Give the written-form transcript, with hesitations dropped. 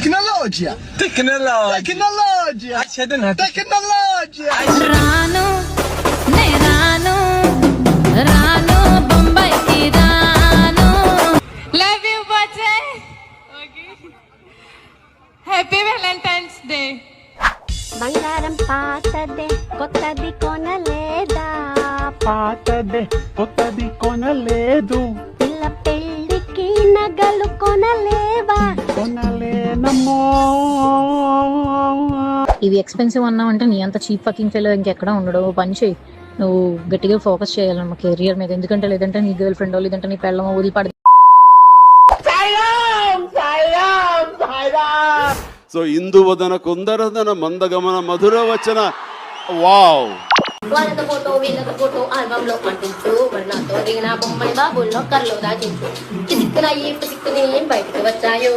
Tecnologia. రాను నే రాను రాను బొంబాయికి రాను. లవ్ యూ బచ్చే. Okay, happy valentine's day. బంగారం పాతదే కొత్తది కొనలేదా, పాతదే కొత్తది కొనలేదు, పిల్ల పెళ్ళికి నగలు కొనలేవా, కొనలేనమ్మో. ఇవి ఎక్స్పెన్సివ్ అన్నావంటే నీ అంత చీప్ ఫకింగ్ ఫెలో ఇంకెక్కడ ఉండడు. పని చేయి, నువ్వు గట్టిగా ఫోకస్ చేయాలన్నమా కెరియర్ మీద. ఎందుకంటే లేదంటే నీ గర్ల్ ఫ్రెండ్ లేదంటే నీ పెళ్ళమో వదిలిపడ. సో ఇందువదన కుందరదన మందగమన మధుర వచన. వావ్. వాళ్ళతో ఫోటో వీళ్ళతో ఫోటో ఆల్బమ్ లో అంటించు, మరి నాతో దిగిన బొమ్మని బాబుల్లో కల్లో దాచించు. సిక్కున ఈ సిక్కుని బయటికి వచ్చాయో